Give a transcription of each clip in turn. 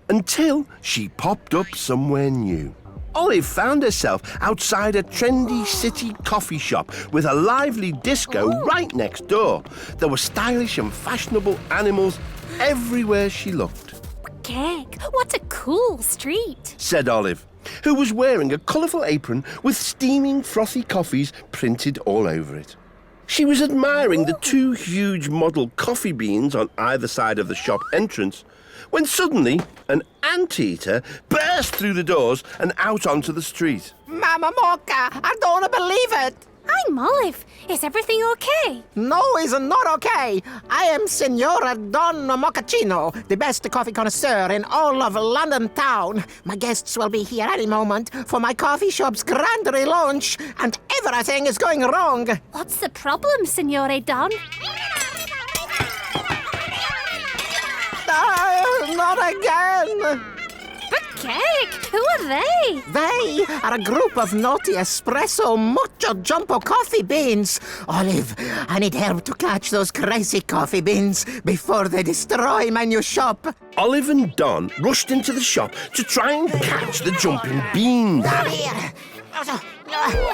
until she popped up somewhere new. Olive found herself outside a trendy city coffee shop with a lively disco right next door. There were stylish and fashionable animals everywhere she looked. Cake, what a cool street, said Olive, who was wearing a colourful apron with steaming frothy coffees printed all over it. She was admiring the two huge model coffee beans on either side of the shop entrance when suddenly an anteater burst through the doors and out onto the street. Mama Mocha, I don't believe it. I'm Olive. Is everything okay? No, it's not okay. I am Signora Don Mochaccino, the best coffee connoisseur in all of London town. My guests will be here any moment for my coffee shop's grand relaunch, and everything is going wrong. What's the problem, Signore Don? Not again. But Cake, who are they? They are a group of naughty espresso mucho jumbo coffee beans. Olive, I need help to catch those crazy coffee beans before they destroy my new shop. Olive and Don rushed into the shop to try and catch the jumping beans. Come here.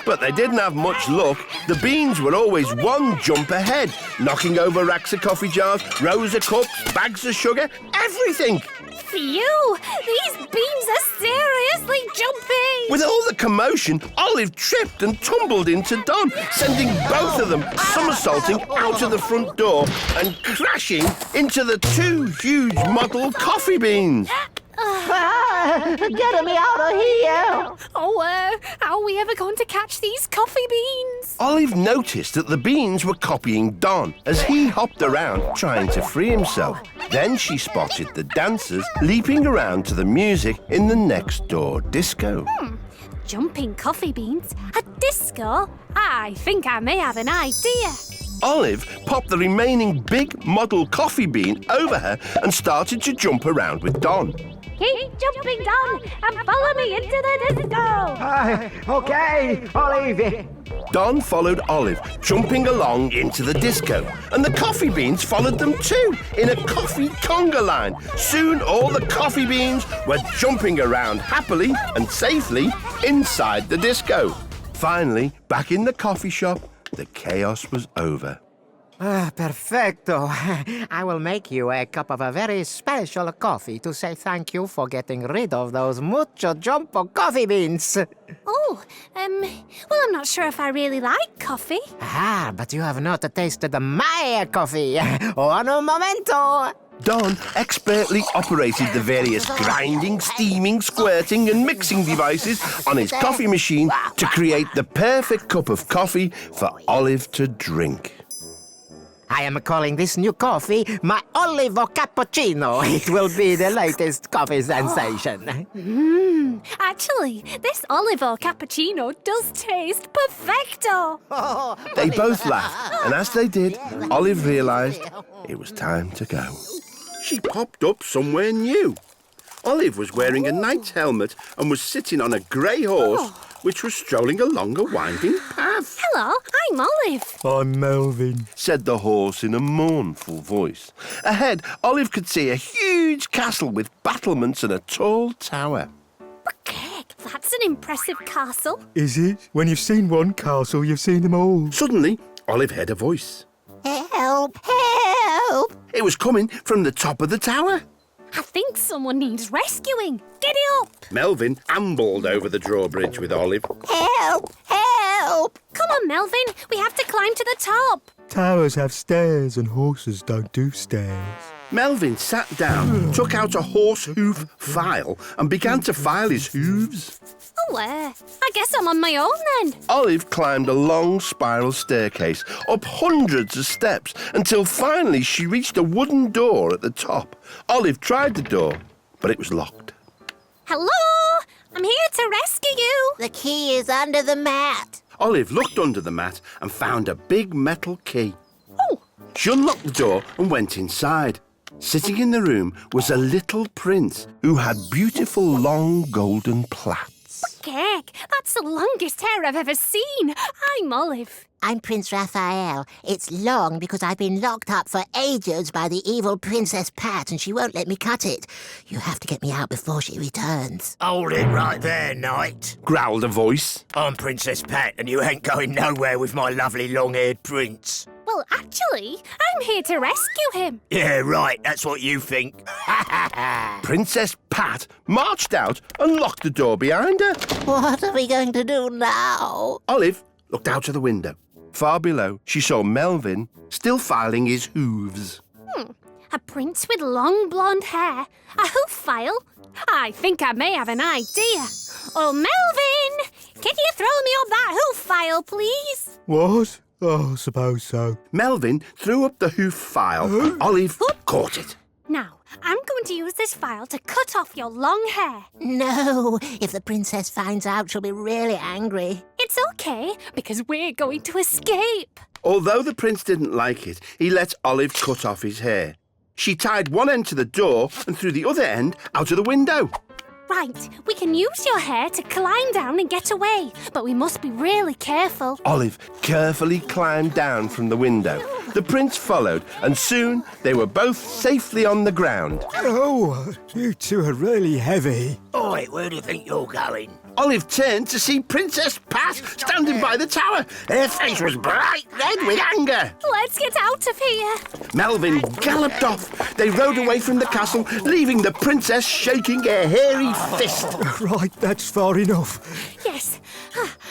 But they didn't have much luck. The beans were always one jump ahead, knocking over racks of coffee jars, rows of cups, bags of sugar, everything. Phew! These beans are seriously jumping! With all the commotion, Olive tripped and tumbled into Don, sending both of them somersaulting out of the front door and crashing into the two huge model coffee beans. Get me out of here! Oh, how are we ever going to catch these coffee beans? Olive noticed that the beans were copying Don as he hopped around trying to free himself. Then she spotted the dancers leaping around to the music in the next door disco. Jumping coffee beans? A disco? I think I may have an idea. Olive popped the remaining big model coffee bean over her and started to jump around with Don. Keep jumping, Don, and follow me into the disco! Okay, Olive. Don followed Olive, jumping along into the disco, and the coffee beans followed them too, in a coffee conga line. Soon all the coffee beans were jumping around happily and safely inside the disco. Finally, back in the coffee shop, the chaos was over. Perfecto. I will make you a cup of a very special coffee to say thank you for getting rid of those mucho jumbo coffee beans. Oh, well, I'm not sure if I really like coffee. But you have not tasted my coffee. Un momento. Don expertly operated the various grinding, steaming, squirting and mixing devices on his coffee machine to create the perfect cup of coffee for Olive to drink. I am calling this new coffee my Olive Cappuccino. It will be the latest coffee sensation. Actually, this Olive Cappuccino does taste perfecto. They both laughed, and as they did, Olive realised it was time to go. She popped up somewhere new. Olive was wearing a knight's helmet and was sitting on a grey horse, which was strolling along a winding path. Hello, I'm Olive. I'm Melvin, said the horse in a mournful voice. Ahead, Olive could see a huge castle with battlements and a tall tower. Cake, that's an impressive castle. is it? When you've seen one castle, you've seen them all. Suddenly, Olive heard a voice. Help! Help! It was coming from the top of the tower. I think someone needs rescuing. Giddy up! Melvin ambled over the drawbridge with Olive. Help! Help! Come on, Melvin. We have to climb to the top. Towers have stairs and horses don't do stairs. Melvin sat down, took out a horse hoof file and began to file his hooves. Oh, I guess I'm on my own then. Olive climbed a long spiral staircase up hundreds of steps until finally she reached a wooden door at the top. Olive tried the door, but it was locked. Hello? I'm here to rescue you. The key is under the mat. Olive looked under the mat and found a big metal key. Oh, She unlocked the door and went inside. Sitting in the room was a little prince who had beautiful long golden plaits. Cake, that's the longest hair I've ever seen. I'm Olive. I'm Prince Raphael. It's long because I've been locked up for ages by the evil Princess Pat and she won't let me cut it. You have to get me out before she returns. Hold it right there, Knight. growled a voice. I'm Princess Pat and you ain't going nowhere with my lovely long-haired prince. Well, actually, I'm here to rescue him. Yeah, right, that's what you think. Princess Pat marched out and locked the door behind her. What are we going to do now? Olive looked out of the window. Far below, she saw Melvin still filing his hooves. A prince with long blonde hair, a hoof file. I think I may have an idea. Oh, Melvin, can you throw me up that hoof file, please? What? Oh, I suppose so. Melvin threw up the hoof file. Olive caught it. Now, I'm going to use this file to cut off your long hair. No, if the princess finds out, she'll be really angry. It's okay, because we're going to escape. Although the prince didn't like it, he let Olive cut off his hair. She tied one end to the door and threw the other end out of the window. Right, we can use your hair to climb down and get away, but we must be really careful. Olive carefully climbed down from the window. The prince followed, and soon they were both safely on the ground. Oh, you two are really heavy. Oi, where do you think you're going? Olive turned to see Princess Pat standing by the tower. Her face was bright red with anger. Let's get out of here. Melvin galloped off. They rode away from the castle, leaving the princess shaking a hairy fist. Right, that's far enough. Yes,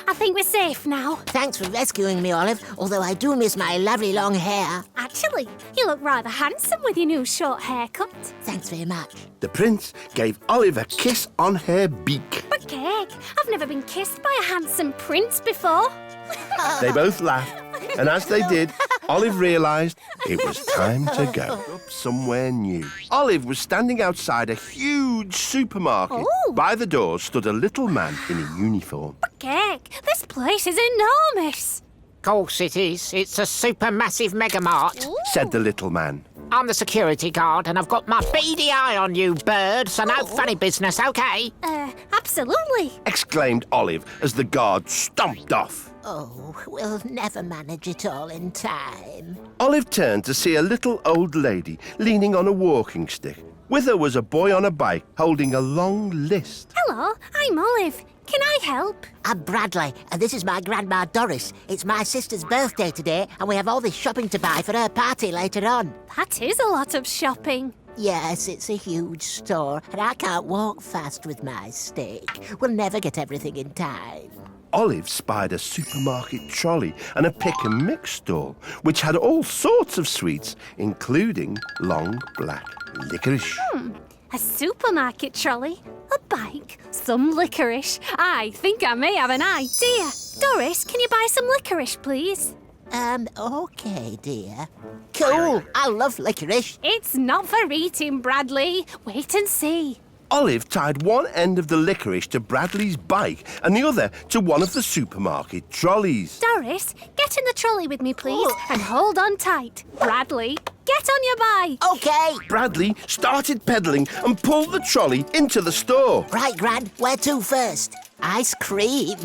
I think we're safe now. Thanks for rescuing me, Olive, although I do miss my lovely long hair. Actually, you look rather handsome with your new short haircut. Thanks very much. The prince gave Olive a kiss on her beak. But Cake, I've never been kissed by a handsome prince before. They both laughed, and as they did, Olive realised it was time to go up somewhere new. Olive was standing outside a huge supermarket. Oh. By the door stood a little man in a uniform. Cake, this place is enormous. Course it is. It's a supermassive megamart. Said the little man. I'm the security guard and I've got my beady eye on you, bird, so no funny business, OK? Absolutely. Exclaimed Olive as the guard stomped off. Oh, we'll never manage it all in time. Olive turned to see a little old lady leaning on a walking stick. With her was a boy on a bike holding a long list. Hello, I'm Olive. Can I help? I'm Bradley, and this is my grandma Doris. It's my sister's birthday today, and we have all this shopping to buy for her party later on. That is a lot of shopping. Yes, it's a huge store, and I can't walk fast with my stick. We'll never get everything in time. Olive spied a supermarket trolley and a pick and mix stall, which had all sorts of sweets, including long black licorice. A supermarket trolley, a bike, some licorice. I think I may have an idea. Doris, can you buy some licorice, please? Okay, dear. Cool, I love licorice. It's not for eating, Bradley. Wait and see. Olive tied one end of the licorice to Bradley's bike and the other to one of the supermarket trolleys. Doris, get in the trolley with me, please, and hold on tight. Bradley, get on your bike. Okay. Bradley started pedalling and pulled the trolley into the store. Right, Gran, where to first? Ice cream.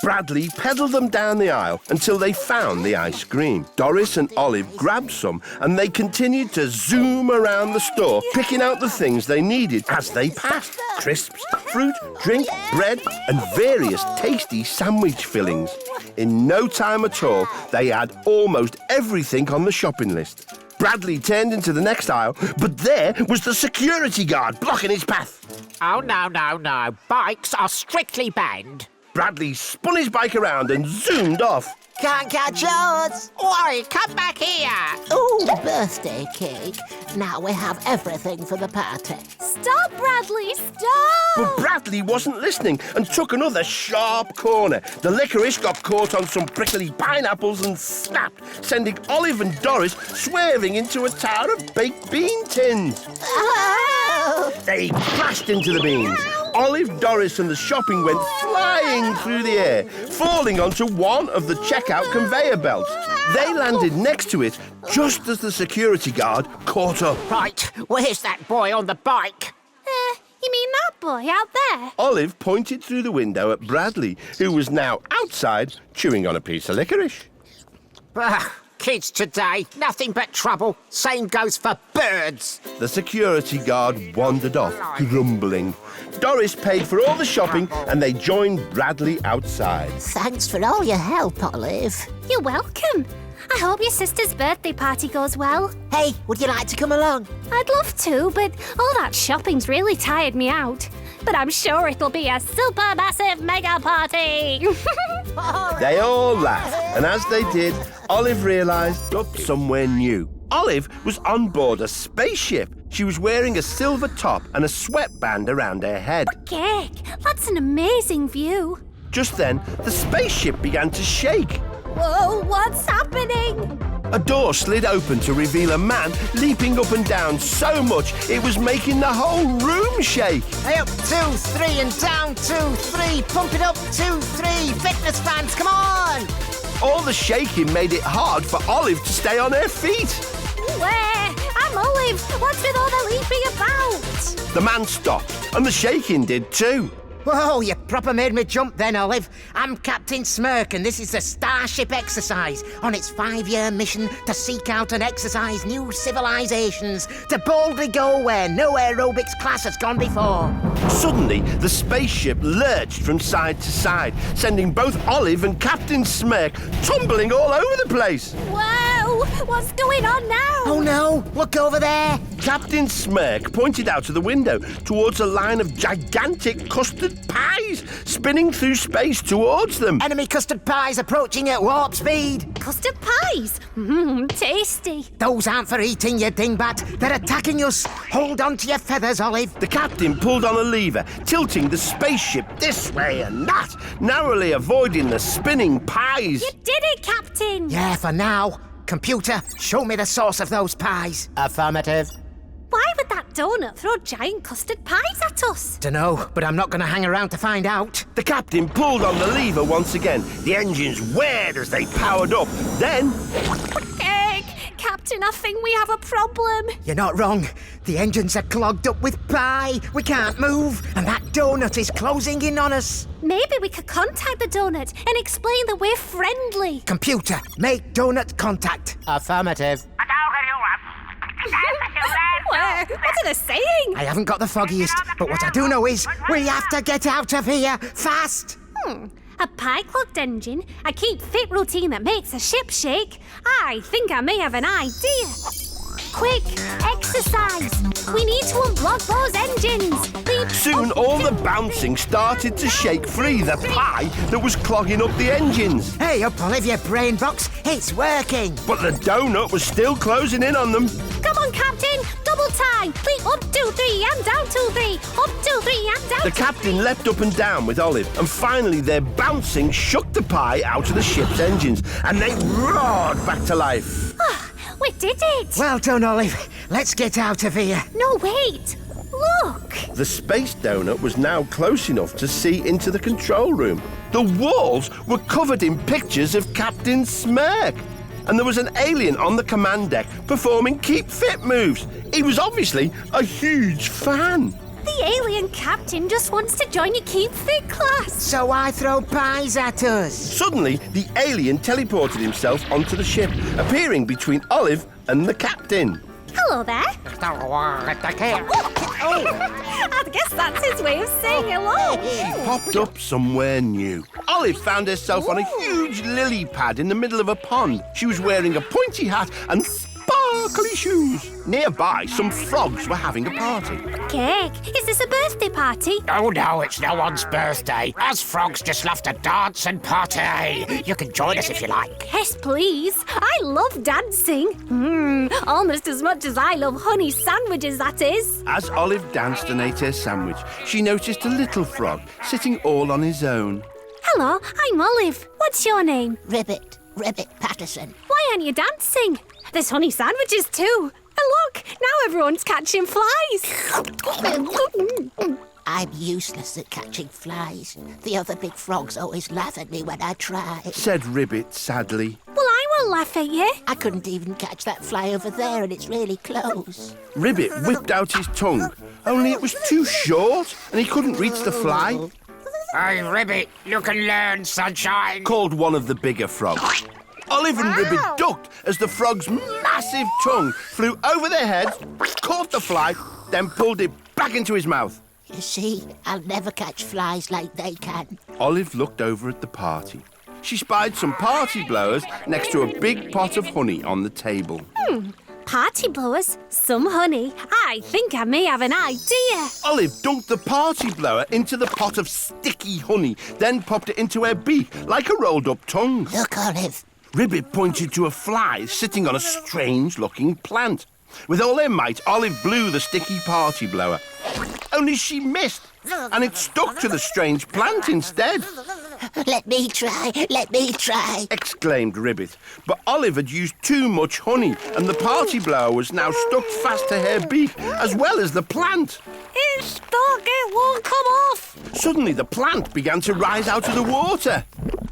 Bradley pedalled them down the aisle until they found the ice cream. Doris and Olive grabbed some and they continued to zoom around the store, picking out the things they needed as they passed. Crisps, fruit, drink, bread and various tasty sandwich fillings. In no time at all, they had almost everything on the shopping list. Bradley turned into the next aisle, but there was the security guard blocking his path. Oh, no. Bikes are strictly banned. Bradley spun his bike around and zoomed off. Can't catch yours. Oi, come back here. Ooh, birthday cake. Now we have everything for the party. Stop, Bradley, stop! But Bradley wasn't listening and took another sharp corner. The licorice got caught on some prickly pineapples and snapped, sending Olive and Doris swerving into a tower of baked bean tins. Oh! They crashed into the beans. Olive, Doris and the shopping went flying through the air, falling onto one of the checkout conveyor belts. They landed next to it just as the security guard caught up. Right, where's that boy on the bike? You mean that boy out there? Olive pointed through the window at Bradley, who was now outside chewing on a piece of licorice. Kids today, nothing but trouble. Same goes for birds. The security guard wandered off, grumbling. Doris paid for all the shopping and they joined Bradley outside. Thanks for all your help, Olive. You're welcome. I hope your sister's birthday party goes well. Hey, would you like to come along? I'd love to, but all that shopping's really tired me out. But I'm sure it'll be a super massive mega party. They all laughed, and as they did, Olive realised up somewhere new. Olive was on board a spaceship. She was wearing a silver top and a sweatband around her head. Cake, that's an amazing view. Just then, the spaceship began to shake. Whoa, what's happening? A door slid open to reveal a man leaping up and down so much it was making the whole room shake. Hey, up 2, 3, and down 2, 3. Pump it up 2, 3. Fitness fans, come on! All the shaking made it hard for Olive to stay on her feet. Where? I'm Olive. What's with all the leaping about? The man stopped, and the shaking did too. Whoa, you proper made me jump then, Olive. I'm Captain Smirk, and this is the Starship Exercise on its 5-year mission to seek out and exercise new civilizations, to boldly go where no aerobics class has gone before. Suddenly, the spaceship lurched from side to side, sending both Olive and Captain Smirk tumbling all over the place. Whoa, what's going on now? Oh no, look over there. Captain Smirk pointed out of the window towards a line of gigantic custard pies spinning through space towards them. Enemy custard pies approaching at warp speed. Custard pies? Tasty. Those aren't for eating, you dingbat. They're attacking us. Hold on to your feathers, Olive. The captain pulled on a lever, tilting the spaceship this way and that, narrowly avoiding the spinning pies. You did it, Captain. Yeah, for now. Computer, show me the source of those pies. Affirmative. Why would that donut throw giant custard pies at us? Dunno, but I'm not going to hang around to find out. The captain pulled on the lever once again. The engines whirred as they powered up. Then... Cake! Captain, I think we have a problem. You're not wrong. The engines are clogged up with pie. We can't move, and that donut is closing in on us. Maybe we could contact the donut and explain that we're friendly. Computer, make donut contact. Affirmative. What are they saying? I haven't got the foggiest, but what I do know is we have to get out of here fast. A pie-clogged engine, a keep fit routine that makes a ship shake. I think I may have an idea. Quick, exercise. We need to unblock those engines. Soon all the bouncing started to shake free the pie that was clogging up the engines. Hey up, Olivia Brain Box. It's working. But the donut was still closing in on them. Come on, Captain. Double time. Leap up 2, 3 and down 2, 3. Up 2, 3 and down. The captain leapt up and down with Olive, and finally their bouncing shook the pie out of the ship's engines, and they roared back to life. We did it. Well done, Olive. Let's get out of here. No, wait. Look. The space donut was now close enough to see into the control room. The walls were covered in pictures of Captain Smirk. And there was an alien on the command deck performing keep fit moves. He was obviously a huge fan. The alien captain just wants to join your keep fit class. So I throw pies at us. Suddenly, the alien teleported himself onto the ship, appearing between Olive and the captain. Hello there. I guess that's his way of saying hello. She popped up somewhere new. Olive found herself on a huge lily pad in the middle of a pond. She was wearing a pointy hat and sparkly shoes. Nearby, some frogs were having a party. Cake, is this a birthday party? Oh no, it's no one's birthday. Us frogs just love to dance and party. You can join us if you like. Yes, please. I love dancing. Almost as much as I love honey sandwiches, that is. As Olive danced and ate her sandwich, she noticed a little frog sitting all on his own. Hello, I'm Olive. What's your name? Ribbit Patterson. Why aren't you dancing? There's honey sandwiches too. And look, now everyone's catching flies. I'm useless at catching flies. The other big frogs always laugh at me when I try. Said Ribbit sadly. Well, I won't laugh at you. I couldn't even catch that fly over there, and it's really close. Ribbit whipped out his tongue, only it was too short and he couldn't reach the fly. Hey, Ribbit, you can learn, sunshine. Called one of the bigger frogs. Olive and Ribbit ducked as the frog's massive tongue flew over their heads, caught the fly, then pulled it back into his mouth. You see, I'll never catch flies like they can. Olive looked over at the party. She spied some party blowers next to a big pot of honey on the table. Party blowers, some honey. I think I may have an idea. Olive dunked the party blower into the pot of sticky honey, then popped it into her beak like a rolled-up tongue. Look, Olive. Ribbit pointed to a fly sitting on a strange-looking plant. With all her might, Olive blew the sticky party blower. Only she missed, and it stuck to the strange plant instead. Let me try, Exclaimed Ribbit. But Olive had used too much honey, and the party blower was now stuck fast to her beak, as well as the plant. It's stuck, it won't come off. Suddenly, the plant began to rise out of the water.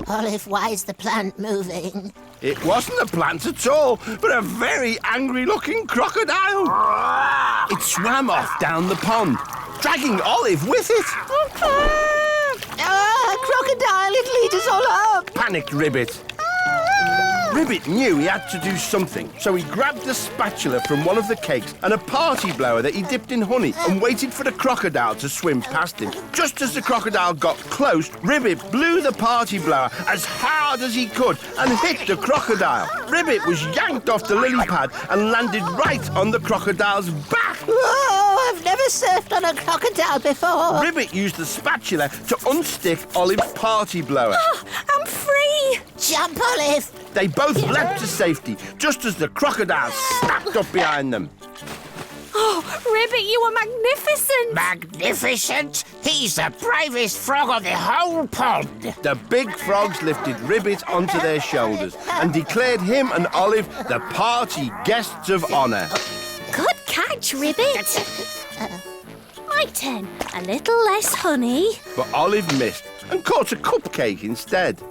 Olive, why is the plant moving? It wasn't a plant at all, but a very angry-looking crocodile. It swam off down the pond, dragging Olive with it. Crocodile, it'll eat us all up! Panicked Ribbit. Ribbit knew he had to do something, so he grabbed a spatula from one of the cakes and a party blower that he dipped in honey and waited for the crocodile to swim past him. Just as the crocodile got close, Ribbit blew the party blower as hard as he could and hit the crocodile. Ribbit was yanked off the lily pad and landed right on the crocodile's back. Whoa, I've never surfed on a crocodile before. Ribbit used the spatula to unstick Olive's party blower. Oh, I'm free. Jump, Olive. They both leapt to safety, just as the crocodile snapped up behind them. Oh, Ribbit, you were magnificent. Magnificent? He's the bravest frog of the whole pond. The big frogs lifted Ribbit onto their shoulders and declared him and Olive the party guests of honour. Good catch, Ribbit. My turn. A little less honey. But Olive missed and caught a cupcake instead.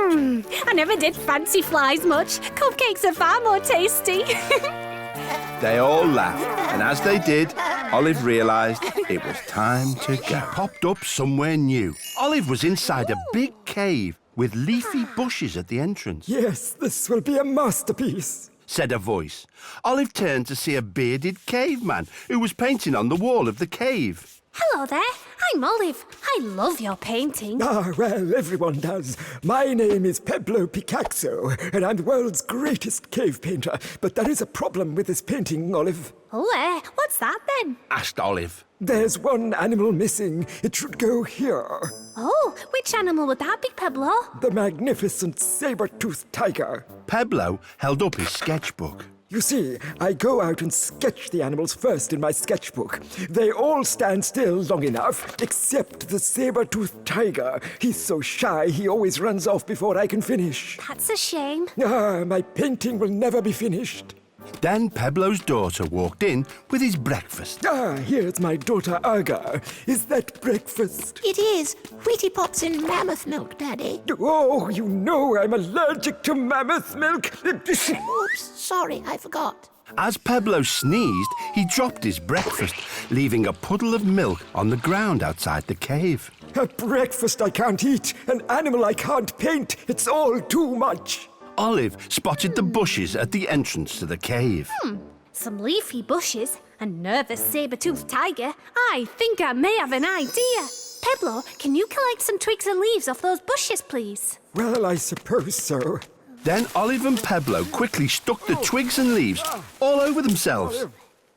I never did fancy flies much. Cupcakes are far more tasty. They all laughed, and as they did, Olive realised it was time to go. She popped up somewhere new. Olive was inside a big cave with leafy bushes at the entrance. Yes, this will be a masterpiece. Said a voice. Olive turned to see a bearded caveman who was painting on the wall of the cave. Hello there. I'm Olive. I love your painting. Ah, well, everyone does. My name is Pablo Picasso, and I'm the world's greatest cave painter. But there is a problem with this painting, Olive. Oh, what's that then? Asked Olive. There's one animal missing. It should go here. Oh, which animal would that be, Pablo? The magnificent saber-toothed tiger. Pablo held up his sketchbook. You see, I go out and sketch the animals first in my sketchbook. They all stand still long enough, except the saber-toothed tiger. He's so shy, he always runs off before I can finish. That's a shame. Ah, my painting will never be finished. Then Pablo's daughter walked in with his breakfast. Ah, here's my daughter Aga. Is that breakfast? It is. Wheatie Pops and mammoth milk, Daddy. Oh, you know I'm allergic to mammoth milk. Oops, sorry, I forgot. As Pablo sneezed, he dropped his breakfast, leaving a puddle of milk on the ground outside the cave. A breakfast I can't eat, an animal I can't paint. It's all too much. Olive spotted the bushes at the entrance to the cave. Some leafy bushes, a nervous saber-toothed tiger. I think I may have an idea. Pablo, can you collect some twigs and leaves off those bushes, please? Well, I suppose so. Then Olive and Pablo quickly stuck the twigs and leaves all over themselves.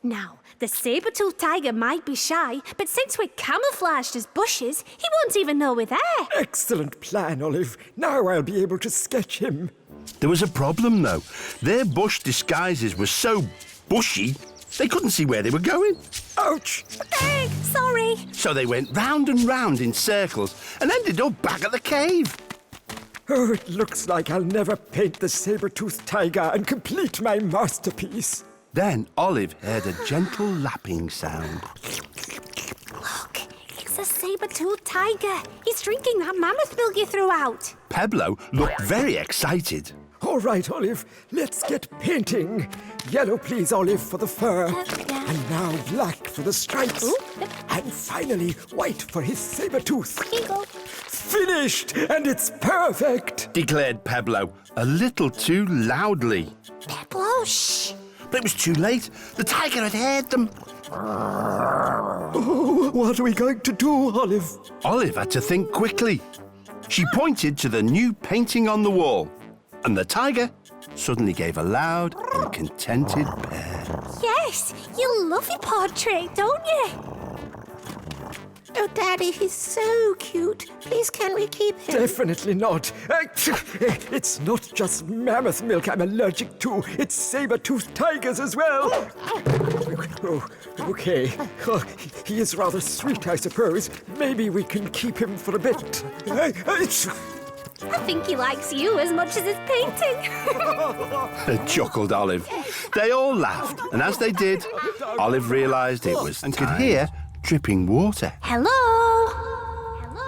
Now, the saber-toothed tiger might be shy, but since we're camouflaged as bushes, he won't even know we're there. Excellent plan, Olive. Now I'll be able to sketch him. There was a problem, though. Their bush disguises were so bushy, they couldn't see where they were going. Ouch! Hey, sorry. So they went round and round in circles and ended up back at the cave. Oh, it looks like I'll never paint the saber-toothed tiger and complete my masterpiece. Then Olive heard a gentle lapping sound. Look, it's a saber-toothed tiger. He's drinking that mammoth milk you threw out. Pablo looked very excited. All right, Olive, let's get painting. Yellow, please, Olive, for the fur. And now black for the stripes. And finally white for his saber tooth. Here you go. Finished! And it's perfect! declared Peblo, a little too loudly. Pebble, shh. But it was too late. The tiger had heard them. Oh, what are we going to do, Olive? Olive had to think quickly. She pointed to the new painting on the wall, and the tiger suddenly gave a loud and contented purr. Yes, you love your portrait, don't you? Oh, Daddy, he's so cute. Please, can we keep him? Definitely not. It's not just mammoth milk I'm allergic to. It's saber-toothed tigers as well. Oh, okay. Oh, he is rather sweet, I suppose. Maybe we can keep him for a bit. I think he likes you as much as his painting. Chuckled Olive. They all laughed, and as they did, Olive realised it was and could hear dripping water. Hello?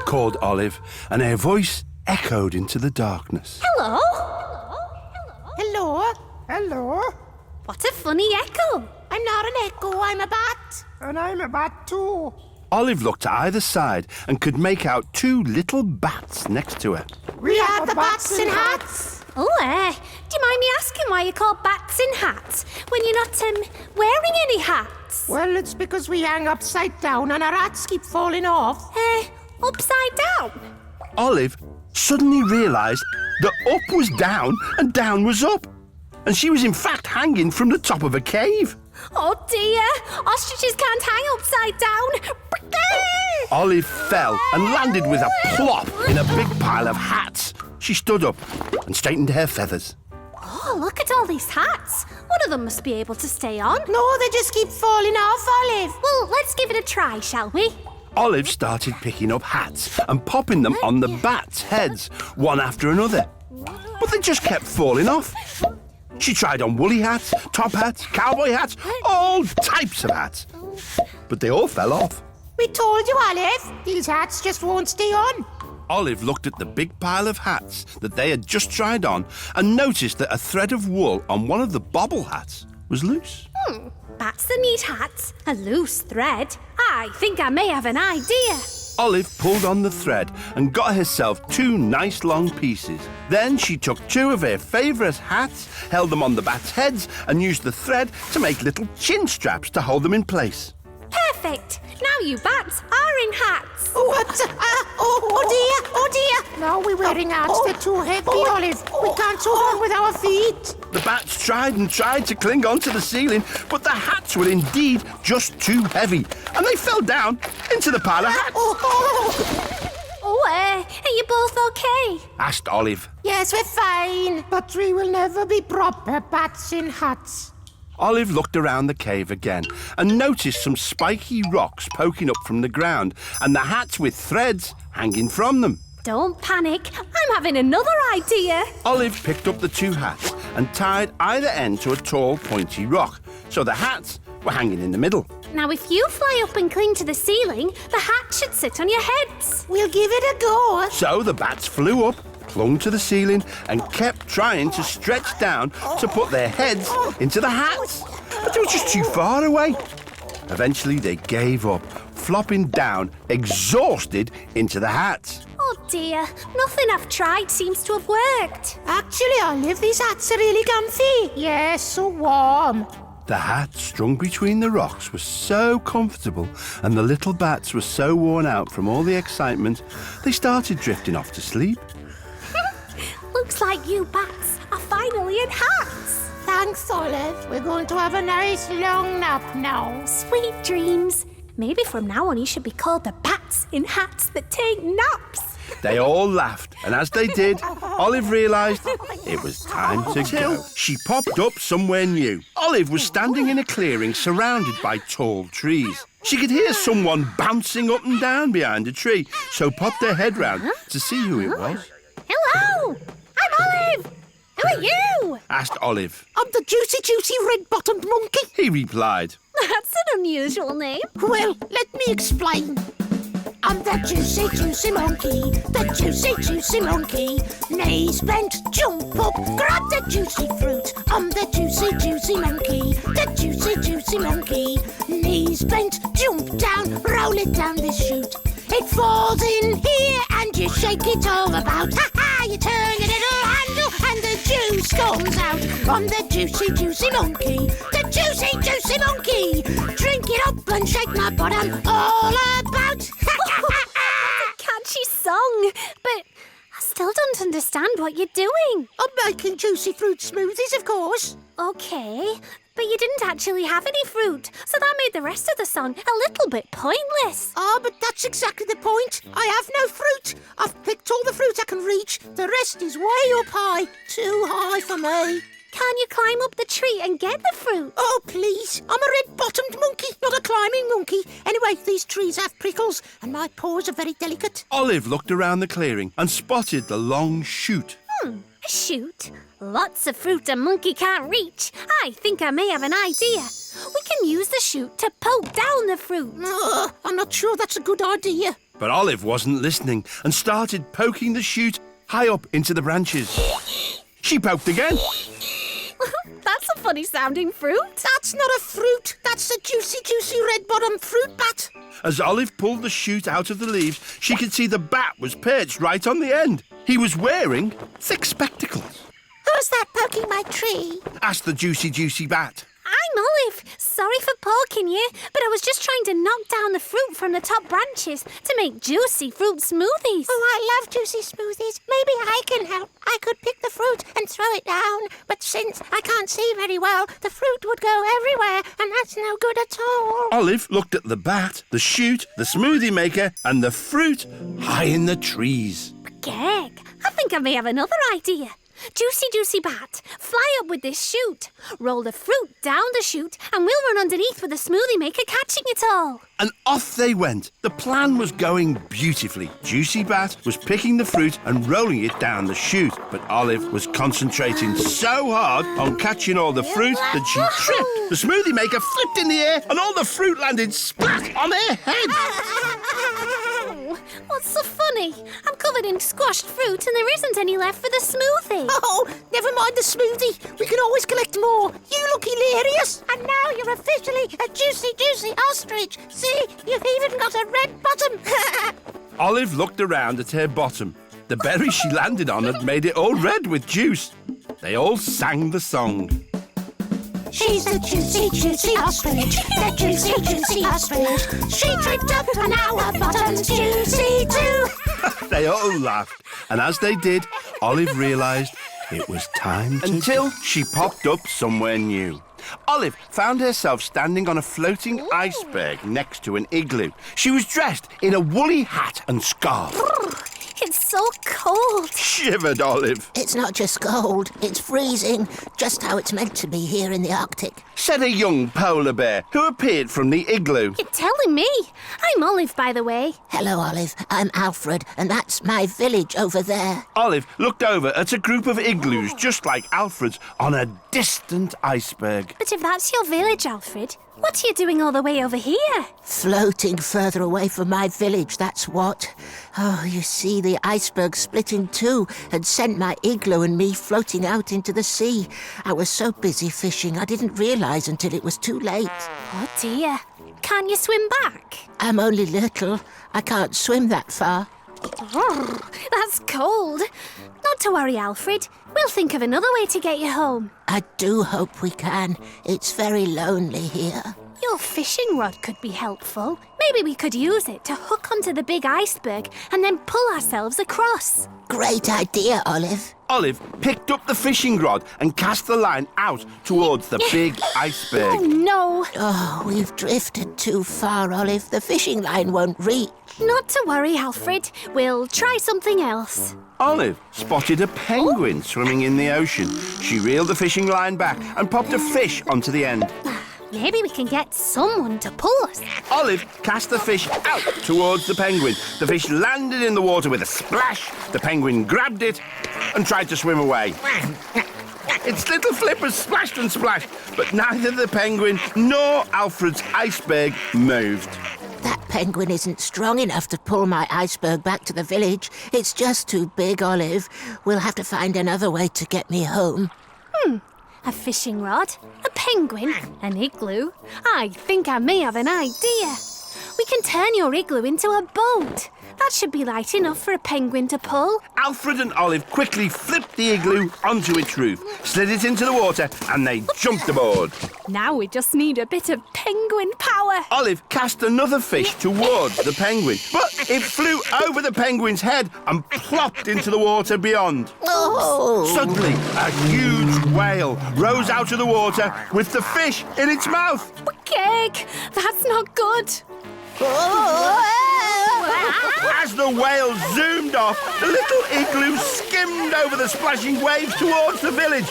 Called Olive, and her voice echoed into the darkness. Hello? Hello? Hello? What a funny echo. I'm not an echo, I'm a bat. And I'm a bat too. Olive looked to either side and could make out two little bats next to her. We are the bats in hats. Oh, do you mind me asking why you're called bats in hats when you're not wearing any hats? Well, it's because we hang upside down and our hats keep falling off. Upside down? Olive suddenly realised that up was down and down was up. And she was in fact hanging from the top of a cave. Oh dear, ostriches can't hang upside down. Olive fell and landed with a plop in a big pile of hats. She stood up and straightened her feathers. Oh, look at all these hats. One of them must be able to stay on. No, they just keep falling off, Olive. Well, let's give it a try, shall we? Olive started picking up hats and popping them on the bats' heads, one after another. But they just kept falling off. She tried on woolly hats, top hats, cowboy hats, all types of hats. But they all fell off. We told you, Olive. These hats just won't stay on. Olive looked at the big pile of hats that they had just tried on and noticed that a thread of wool on one of the bobble hats was loose. Bats that need hats, a loose thread. I think I may have an idea. Olive pulled on the thread and got herself two nice long pieces. Then she took two of her favourite hats, held them on the bats' heads and used the thread to make little chin straps to hold them in place. Perfect. Now you bats are in hats. What? Oh dear. Now we're wearing hats. They're too heavy, Olive. We can't hold on with our feet. The bats tried and tried to cling onto the ceiling, but the hats were indeed just too heavy, and they fell down into the pile of hats. Are you both okay? Asked Olive. Yes, we're fine. But we will never be proper bats in hats. Olive looked around the cave again and noticed some spiky rocks poking up from the ground and the hats with threads hanging from them. Don't panic. I'm having another idea. Olive picked up the two hats and tied either end to a tall, pointy rock, so the hats were hanging in the middle. Now, if you fly up and cling to the ceiling, the hat should sit on your heads. We'll give it a go. So the bats flew up, clung to the ceiling, and kept trying to stretch down to put their heads into the hats. But they were just too far away. Eventually, they gave up, flopping down, exhausted, into the hats. Oh dear, nothing I've tried seems to have worked. Actually, Olive, these hats are really comfy. Yes, so warm. The hats strung between the rocks were so comfortable, and the little bats were so worn out from all the excitement, they started drifting off to sleep. Looks like you bats are finally in hats. Thanks, Olive. We're going to have a nice long nap now. Sweet dreams. Maybe from now on you should be called the bats in hats that take naps. They all laughed, and as they did, Olive realised it was time to go. She popped up somewhere new. Olive was standing in a clearing surrounded by tall trees. She could hear someone bouncing up and down behind a tree, so popped her head round to see who it was. Hello, I'm Olive. Who are you? Asked Olive. I'm the juicy red-bottomed monkey. He replied. That's an unusual name. Well, let me explain. I'm the juicy, juicy monkey, the juicy, juicy monkey. Knees bent, jump up, grab the juicy fruit. I'm the juicy, juicy monkey, the juicy, juicy monkey. Knees bent, jump down, roll it down this chute. It falls in here and you shake it all about. Ha ha! You turn a little handle and the juice comes out. I'm the juicy, juicy monkey, the juicy, juicy monkey. Drink it up and shake my bottom all about. Catchy song, but I still don't understand what you're doing. I'm making juicy fruit smoothies, of course. Okay, but you didn't actually have any fruit, so that made the rest of the song a little bit pointless. Oh, but that's exactly the point. I have no fruit. I've picked all the fruit I can reach. The rest is way up high. Too high for me. Can you climb up the tree and get the fruit? Oh, please. I'm a red-bottomed monkey, not a climbing monkey. Anyway, these trees have prickles, and my paws are very delicate. Olive looked around the clearing and spotted the long chute. A chute? Lots of fruit a monkey can't reach. I think I may have an idea. We can use the chute to poke down the fruit. I'm not sure that's a good idea. But Olive wasn't listening and started poking the chute high up into the branches. She poked again. That's a funny sounding fruit. That's not a fruit. That's a juicy, juicy red-bottomed fruit bat. As Olive pulled the chute out of the leaves, she could see the bat was perched right on the end. He was wearing thick spectacles. Who's that poking my tree? Asked the juicy, juicy bat. I'm Olive. Sorry for poking you, but I was just trying to knock down the fruit from the top branches to make juicy fruit smoothies. Oh, I love juicy smoothies. Maybe I can help. I could pick the fruit and throw it down, but since I can't see very well, the fruit would go everywhere, and that's no good at all. Olive looked at the bat, the chute, the smoothie maker, and the fruit high in the trees. Gag, I think I may have another idea. Juicy, juicy bat, fly up with this chute. Roll the fruit down the chute and we'll run underneath with the smoothie maker catching it all. And off they went. The plan was going beautifully. Juicy Bat was picking the fruit and rolling it down the chute. But Olive was concentrating so hard on catching all the fruit that she tripped. The smoothie maker flipped in the air and all the fruit landed splat on her head. What's so funny? I'm covered in squashed fruit and there isn't any left for the smoothie. Oh, never mind the smoothie. We can always collect more. You look hilarious. And now you're officially a juicy, juicy ostrich. See, you've even got a red bottom. Olive looked around at her bottom. The berry she landed on had made it all red with juice. They all sang the song. She's the juicy, juicy ostrich, the juicy, juicy ostrich. She tripped up and now her bottom's juicy too. They all laughed, and as they did, Olive realised it was time to... Until she popped up somewhere new. Olive found herself standing on a floating iceberg next to an igloo. She was dressed in a woolly hat and scarf. It's so cold. Shivered Olive. It's not just cold, it's freezing. Just how it's meant to be here in the Arctic. Said a young polar bear who appeared from the igloo. You're telling me? I'm Olive, by the way. Hello, Olive. I'm Alfred, and that's my village over there. Olive looked over at a group of igloos just like Alfred's on a distant iceberg. But if that's your village, Alfred, what are you doing all the way over here? Floating further away from my village, that's what. Oh, you see, the iceberg split in two and sent my igloo and me floating out into the sea. I was so busy fishing, I didn't realise until it was too late. Oh dear. Can't you swim back? I'm only little. I can't swim that far. Oh, that's cold. Not to worry, Alfred. We'll think of another way to get you home. I do hope we can. It's very lonely here. Your fishing rod could be helpful. Maybe we could use it to hook onto the big iceberg and then pull ourselves across. Great idea, Olive. Olive picked up the fishing rod and cast the line out towards the big iceberg. Oh, no. Oh, we've drifted too far, Olive. The fishing line won't reach. Not to worry, Alfred. We'll try something else. Olive spotted a penguin swimming in the ocean. She reeled the fishing line back and popped a fish onto the end. Maybe we can get someone to pull us. Olive cast the fish out towards the penguin. The fish landed in the water with a splash. The penguin grabbed it and tried to swim away. Its little flippers splashed and splashed, but neither the penguin nor Alfred's iceberg moved. That penguin isn't strong enough to pull my iceberg back to the village. It's just too big, Olive. We'll have to find another way to get me home. A fishing rod, a penguin, an igloo. I think I may have an idea. We can turn your igloo into a boat. That should be light enough for a penguin to pull. Alfred and Olive quickly flipped the igloo onto its roof, slid it into the water, and they jumped aboard. Now we just need a bit of penguin power. Olive cast another fish towards the penguin, but it flew over the penguin's head and plopped into the water beyond. Oh! Suddenly, a huge whale rose out of the water with the fish in its mouth. Cake, that's not good. As the whale zoomed off, the little igloo skimmed over the splashing waves towards the village.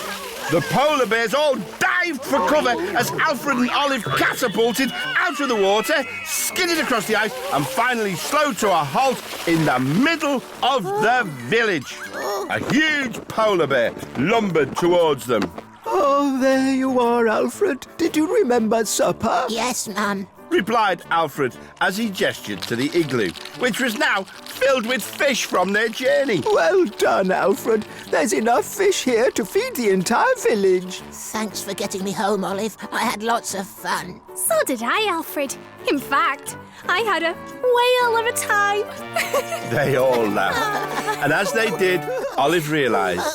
The polar bears all dived for cover as Alfred and Olive catapulted out of the water, skidded across the ice, and finally slowed to a halt in the middle of the village. A huge polar bear lumbered towards them. Oh, there you are, Alfred. Did you remember supper? Yes, Mum. Replied Alfred as he gestured to the igloo, which was now filled with fish from their journey. Well done, Alfred. There's enough fish here to feed the entire village. Thanks for getting me home, Olive. I had lots of fun. So did I, Alfred. In fact, I had a whale of a time. They all laughed, and as they did, Olive realised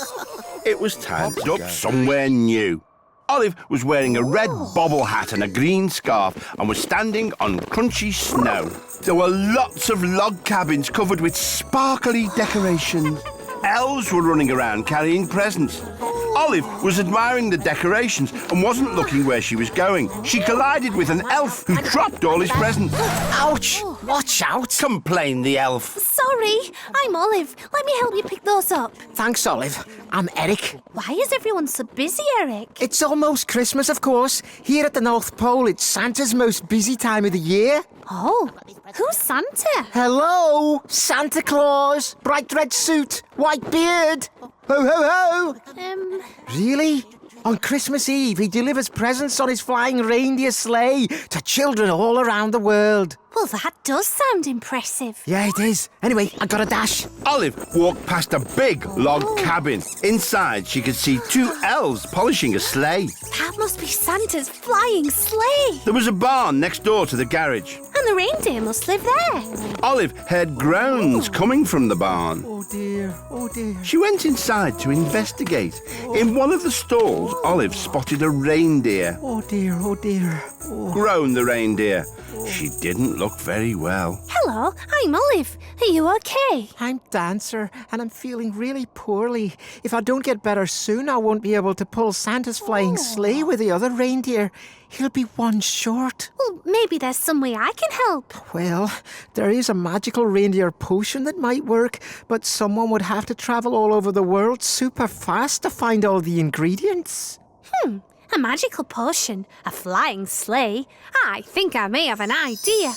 it was time to look somewhere new. Olive was wearing a red bobble hat and a green scarf and was standing on crunchy snow. There were lots of log cabins covered with sparkly decorations. Elves were running around carrying presents. Olive was admiring the decorations and wasn't looking where she was going. She collided with an elf who dropped all his presents. Ouch! Watch out! Complained the elf. Sorry, I'm Olive. Let me help you pick those up. Thanks, Olive. I'm Eric. Why is everyone so busy, Eric? It's almost Christmas, of course. Here at the North Pole, it's Santa's most busy time of the year. Oh, who's Santa? Hello, Santa Claus. Bright red suit, white beard. Ho, ho, ho. Really? On Christmas Eve, he delivers presents on his flying reindeer sleigh to children all around the world. Well, that does sound impressive. Yeah, it is. Anyway, I got a dash. Olive walked past a big log cabin. Inside, she could see two elves polishing a sleigh. That must be Santa's flying sleigh. There was a barn next door to the garage. And the reindeer must live there. Olive heard groans coming from the barn. Oh, dear. Oh, dear. She went inside to investigate. In one of the stalls, Olive spotted a reindeer. Oh, dear. Oh, dear. Oh. Groaned the reindeer. She didn't look very well. Hello, I'm Olive. Are you okay? I'm Dancer, and I'm feeling really poorly. If I don't get better soon, I won't be able to pull Santa's flying sleigh with the other reindeer. He'll be one short. Well, maybe there's some way I can help. Well, there is a magical reindeer potion that might work, but someone would have to travel all over the world super fast to find all the ingredients. A magical potion, a flying sleigh. I think I may have an idea.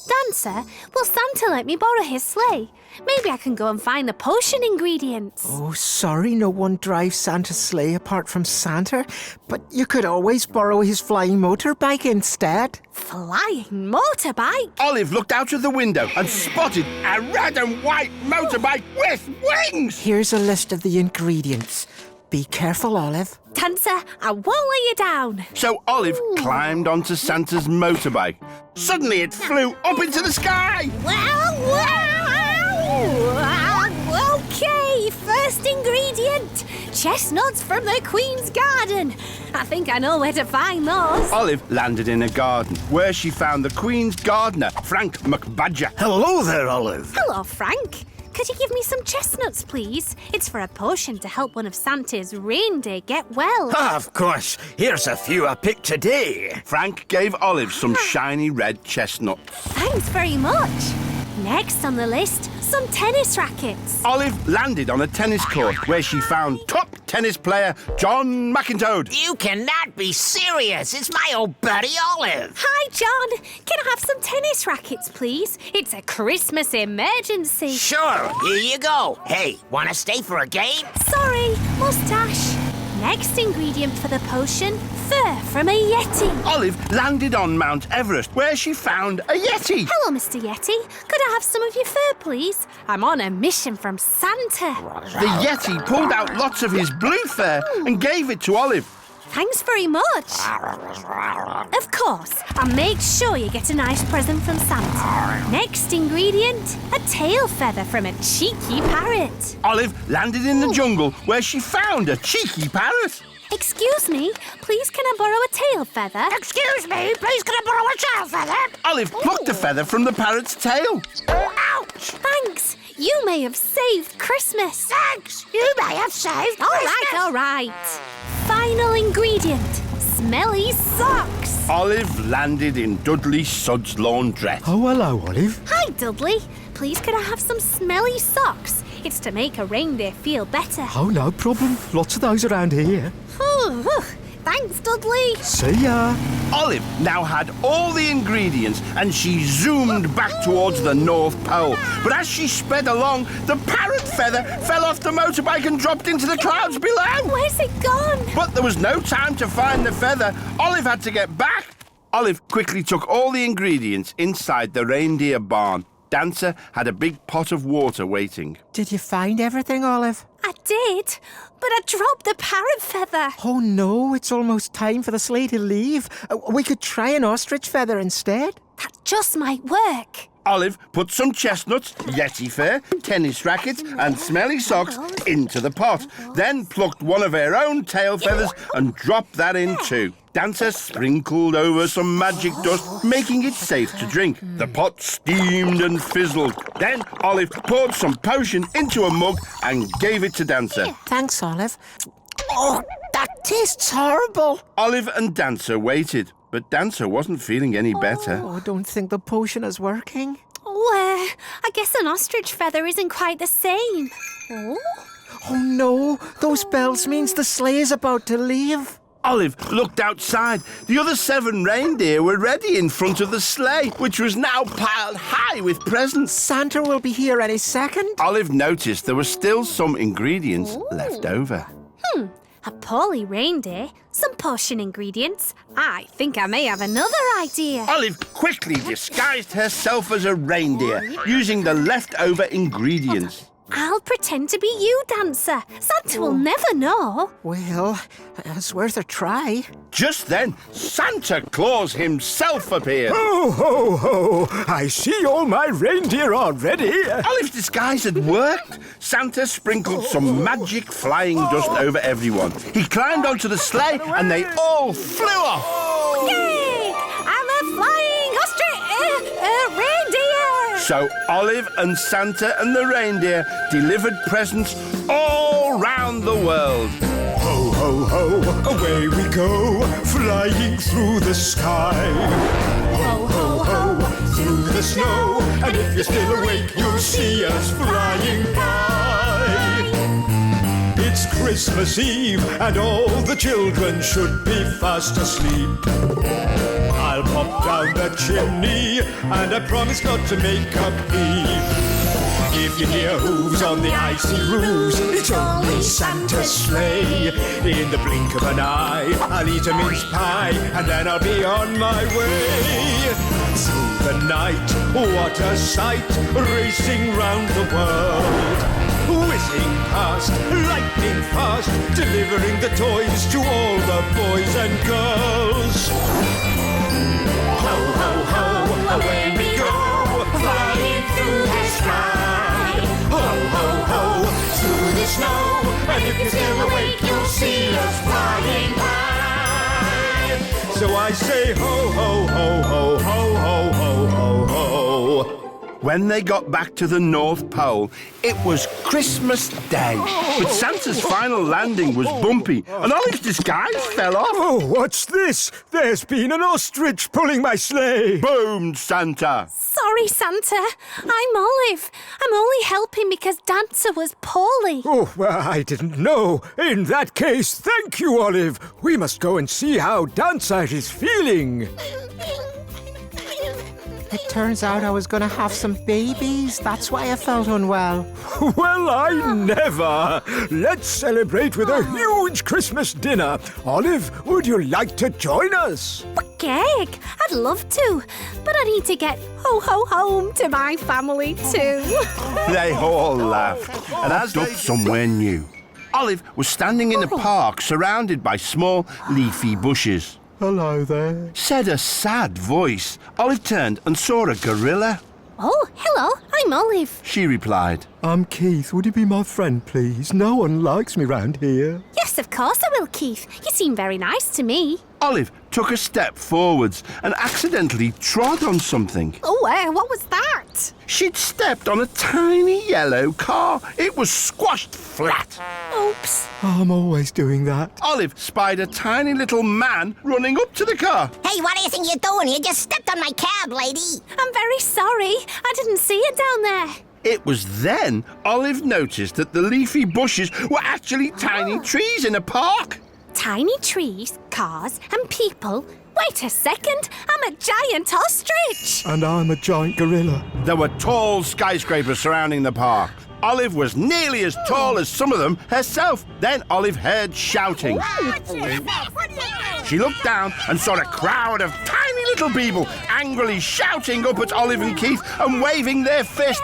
Dancer, will Santa let me borrow his sleigh? Maybe I can go and find the potion ingredients. Oh, sorry, no one drives Santa's sleigh apart from Santa, but you could always borrow his flying motorbike instead. Flying motorbike? Olive looked out of the window and spotted a red and white motorbike with wings. Here's a list of the ingredients. Be careful, Olive. Dancer, I won't let you down. So Olive climbed onto Santa's motorbike. Suddenly it flew up into the sky. Okay, first ingredient. Chestnuts from the Queen's garden. I think I know where to find those. Olive landed in a garden where she found the Queen's gardener, Frank McBadger. Hello there, Olive. Hello, Frank. Could you give me some chestnuts, please? It's for a potion to help one of Santa's reindeer get well. Of course. Here's a few I picked today. Frank gave Olive some shiny red chestnuts. Thanks very much. Next on the list, some tennis rackets. Olive landed on a tennis court where she found top tennis player John McIntosh. You cannot be serious. It's my old buddy Olive. Hi, John. Can I have some tennis rackets, please? It's a Christmas emergency. Sure, here you go. Hey, want to stay for a game? Sorry, mustache. Next ingredient for the potion, fur from a yeti. Olive landed on Mount Everest, where she found a yeti. Hello, Mr. Yeti. Could I have some of your fur, please? I'm on a mission from Santa. The yeti pulled out lots of his blue fur and gave it to Olive. Thanks very much. Of course, I'll make sure you get a nice present from Santa. Next ingredient, a tail feather from a cheeky parrot. Olive landed in the jungle, where she found a cheeky parrot. Excuse me, please can I borrow a tail feather? Excuse me, please can I borrow a tail feather? Olive plucked a feather from the parrot's tail. Ouch! Thanks. You may have saved Christmas. Thanks! You may have saved All right. Final ingredient, smelly socks. Olive landed in Dudley Sud's laundrette. Oh, hello, Olive. Hi, Dudley. Please could I have some smelly socks? It's to make a reindeer feel better. Oh, no problem. Lots of those around here. Thanks, Dudley. See ya. Olive now had all the ingredients and she zoomed back towards the North Pole. But as she sped along, the parrot feather fell off the motorbike and dropped into the clouds below. Where's it gone? But there was no time to find the feather. Olive had to get back. Olive quickly took all the ingredients inside the reindeer barn. Dancer had a big pot of water waiting. Did you find everything, Olive? I did, but I dropped the parrot feather. Oh no, it's almost time for the sleigh to leave. We could try an ostrich feather instead. That just might work. Olive put some chestnuts, yeti fur, tennis rackets and smelly socks into the pot, then plucked one of her own tail feathers and dropped that in too. Dancer sprinkled over some magic dust, making it safe to drink. The pot steamed and fizzled. Then Olive poured some potion into a mug and gave it to Dancer. Thanks, Olive. Oh, that tastes horrible. Olive and Dancer waited, but Dancer wasn't feeling any better. Oh, I don't think the potion is working. Oh, I guess an ostrich feather isn't quite the same. Oh no, those bells means the sleigh is about to leave. Olive looked outside. The other 7 reindeer were ready in front of the sleigh, which was now piled high with presents. Santa will be here any second. Olive noticed there were still some ingredients left over. A poorly reindeer, some potion ingredients. I think I may have another idea. Olive quickly disguised herself as a reindeer, using the leftover ingredients. I'll pretend to be you, Dancer. Santa will never know. Well, it's worth a try. Just then, Santa Claus himself appeared. Ho, ho, ho! I see all my reindeer already. Olive's disguise had worked. Santa sprinkled some magic flying dust over everyone. He climbed onto the sleigh and they all flew off. Yay! I'm a flying ostrich reindeer. So Olive and Santa and the reindeer delivered presents all round the world. Ho, ho, ho! Away we go, flying through the sky. Ho, ho, ho! Through the snow, and if you're still awake, you'll see us flying by. It's Christmas Eve, and all the children should be fast asleep. I'll pop down the chimney, and I promise not to make a peep. If you hear hooves on the icy roofs, it's only Santa's sleigh. In the blink of an eye, I'll eat a mince pie, and then I'll be on my way. Through the night, what a sight, racing round the world. Whizzing past, lightning fast, delivering the toys to all the boys and girls. Ho, ho, ho, away we go, flying through the sky. Ho, ho, ho, through the snow, and if you're still awake, you'll see us flying by. So I say ho, ho, ho, ho, ho, ho, ho, ho, ho. When they got back to the North Pole, it was Christmas Day. But Santa's final landing was bumpy, and Olive's disguise fell off. Oh, what's this? There's been an ostrich pulling my sleigh. Boomed Santa. Sorry, Santa. I'm Olive. I'm only helping because Dancer was poorly. Oh, well, I didn't know. In that case, thank you, Olive. We must go and see how Dancer is feeling. It turns out I was going to have some babies. That's why I felt unwell. Well, I never! Let's celebrate with a huge Christmas dinner. Olive, would you like to join us? Cake! I'd love to, but I need to get home to my family too. They all laughed and added up somewhere new. Olive was standing in the park surrounded by small leafy bushes. Hello there. Said a sad voice. Olive turned and saw a gorilla. Oh, hello, I'm Olive. She replied. I'm Keith. Would you be my friend, please? No one likes me round here. Yes, of course I will, Keith. You seem very nice to me. Olive took a step forwards and accidentally trod on something. Oh, what was that? She'd stepped on a tiny yellow car. It was squashed flat. Oops. I'm always doing that. Olive spied a tiny little man running up to the car. Hey, what do you think you're doing? You just stepped on my cab, lady. I'm very sorry. I didn't see it down there. It was then Olive noticed that the leafy bushes were actually tiny trees in a park. Tiny trees, cars, and people. Wait a second, I'm a giant ostrich. And I'm a giant gorilla. There were tall skyscrapers surrounding the park. Olive was nearly as tall as some of them herself. Then Olive heard shouting. She looked down and saw a crowd of tiny little people angrily shouting up at Olive and Keith and waving their fists.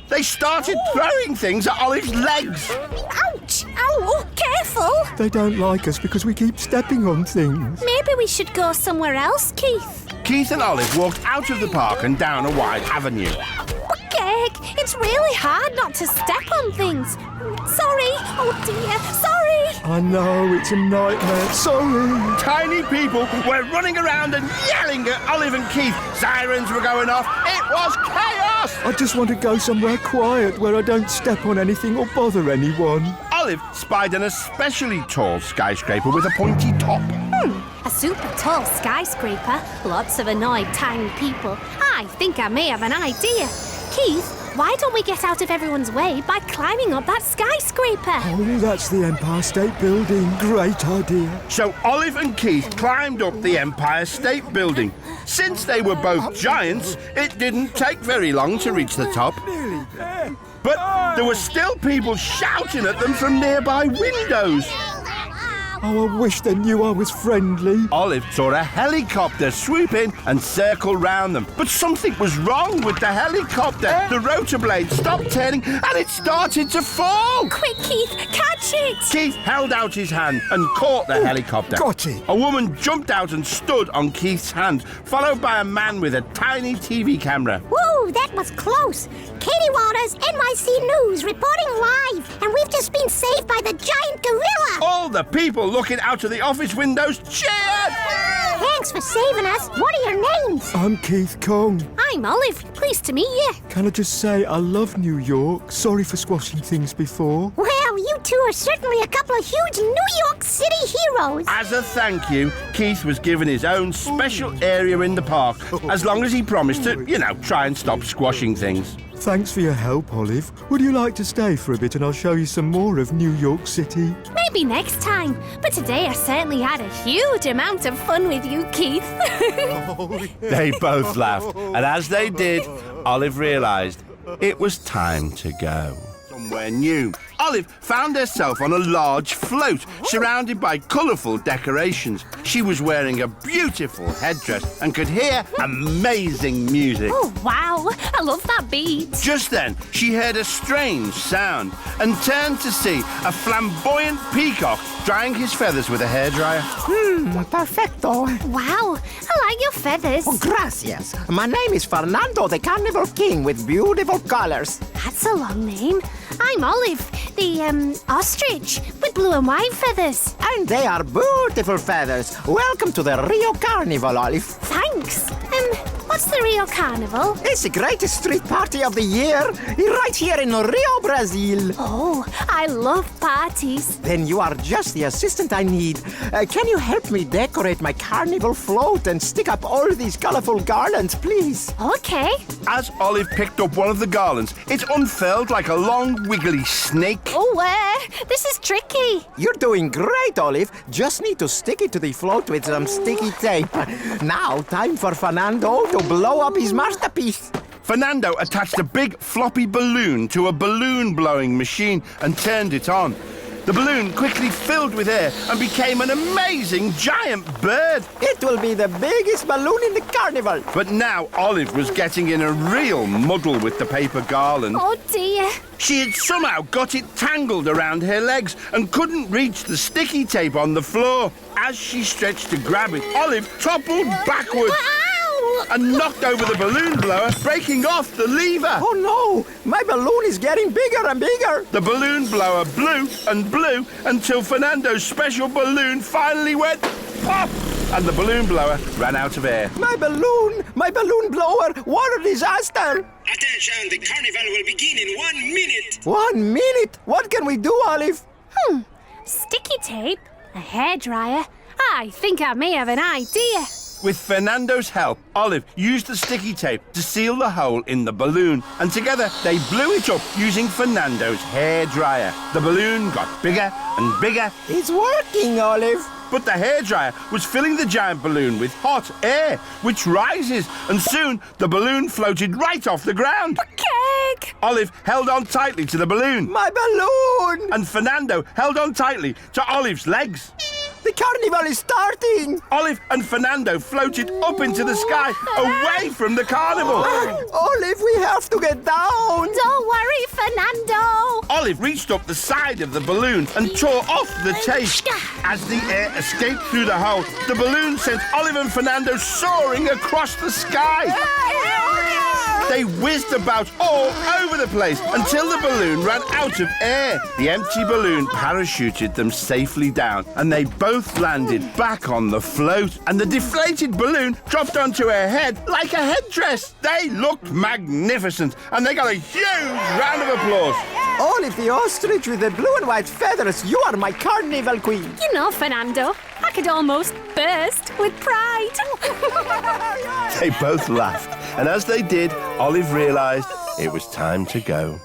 They started throwing things at Olive's legs. Ouch! Ow! Careful! They don't like us because we keep stepping on things. Maybe we should go somewhere else, Keith. Keith and Olive walked out of the park and down a wide avenue. Cake, it's really hard not to step on things. Sorry. Oh dear, sorry. I know, it's a nightmare. Sorry. Tiny people were running around and yelling at Olive and Keith. Sirens were going off. It was chaos. I just want to go somewhere quiet where I don't step on anything or bother anyone. Olive spied an especially tall skyscraper with a pointy top. A super tall skyscraper, lots of annoyed tiny people. I think I may have an idea. Keith, why don't we get out of everyone's way by climbing up that skyscraper? Oh, that's the Empire State Building. Great idea. So Olive and Keith climbed up the Empire State Building. Since they were both giants, it didn't take very long to reach the top. But there were still people shouting at them from nearby windows. Oh, I wish they knew I was friendly. Olive saw a helicopter swoop in and circle round them. But something was wrong with the helicopter. The rotor blade stopped turning and it started to fall. Quick, Keith, catch it! Keith held out his hand and caught the helicopter. Got it. A woman jumped out and stood on Keith's hand, followed by a man with a tiny TV camera. Whoa, that was close. Katie Waters, NYC News, reporting live. And we've just been saved by the giant gorilla. All the people looking out of the office windows cheered. Thanks for saving us. What are your names? I'm Keith Kong. I'm Olive. Pleased to meet you. Can I just say I love New York? Sorry for squashing things before. Well, you two are certainly a couple of huge New York City heroes. As a thank you, Keith was given his own special area in the park, as long as he promised to, try and stop squashing things. Thanks for your help, Olive. Would you like to stay for a bit and I'll show you some more of New York City? Maybe next time. But today I certainly had a huge amount of fun with you, Keith. They both laughed, and as they did, Olive realised it was time to go. Somewhere new. Olive found herself on a large float surrounded by colourful decorations. She was wearing a beautiful headdress and could hear amazing music. Oh, wow. I love that beat. Just then, she heard a strange sound and turned to see a flamboyant peacock drying his feathers with a hairdryer. Perfecto. Wow. I like your feathers. Oh, gracias. My name is Fernando, the Carnival King with beautiful colors. That's a long name. I'm Olive, the ostrich with blue and white feathers. And they are beautiful feathers. Welcome to the Rio Carnival, Olive. Thanks. What's the Rio Carnival? It's the greatest street party of the year, right here in Rio, Brazil. Oh, I love parties. Then you are just the assistant I need. Can you help me decorate my carnival float and stick up all these colorful garlands, please? Okay. As Olive picked up one of the garlands, it unfurled like a long, wiggly snake. Oh, this is tricky. You're doing great, Olive. Just need to stick it to the float with some sticky tape. Now, time for Fernando to blow up his masterpiece. Fernando attached a big floppy balloon to a balloon-blowing machine and turned it on. The balloon quickly filled with air and became an amazing giant bird. It will be the biggest balloon in the carnival. But now Olive was getting in a real muddle with the paper garland. Oh dear. She had somehow got it tangled around her legs and couldn't reach the sticky tape on the floor. As she stretched to grab it, Olive toppled backwards and knocked over the balloon blower, breaking off the lever. Oh no, my balloon is getting bigger and bigger. The balloon blower blew and blew until Fernando's special balloon finally went pop, and the balloon blower ran out of air. My balloon blower, what a disaster. Attention, the carnival will begin in 1 minute. 1 minute? What can we do, Olive? Sticky tape? A hairdryer? I think I may have an idea. With Fernando's help, Olive used the sticky tape to seal the hole in the balloon, and together they blew it up using Fernando's hairdryer. The balloon got bigger and bigger, It's working, Olive. but the hairdryer was filling the giant balloon with hot air, which rises, and soon the balloon floated right off the ground. Cake! Olive held on tightly to the balloon, My balloon! and Fernando held on tightly to Olive's legs. The carnival is starting! Olive and Fernando floated up into the sky, away from the carnival. Olive, we have to get down! Don't worry, Fernando. Olive reached up the side of the balloon and tore off the tape. As the air escaped through the hole, the balloon sent Olive and Fernando soaring across the sky. They whizzed about all over the place until the balloon ran out of air. The empty balloon parachuted them safely down, and they both landed back on the float, and the deflated balloon dropped onto her head like a headdress. They looked magnificent, and they got a huge round of applause. Olive the Ostrich with the blue and white feathers, you are my carnival queen. You know, Fernando, I could almost burst with pride. They both laughed, and as they did, Olive realised it was time to go.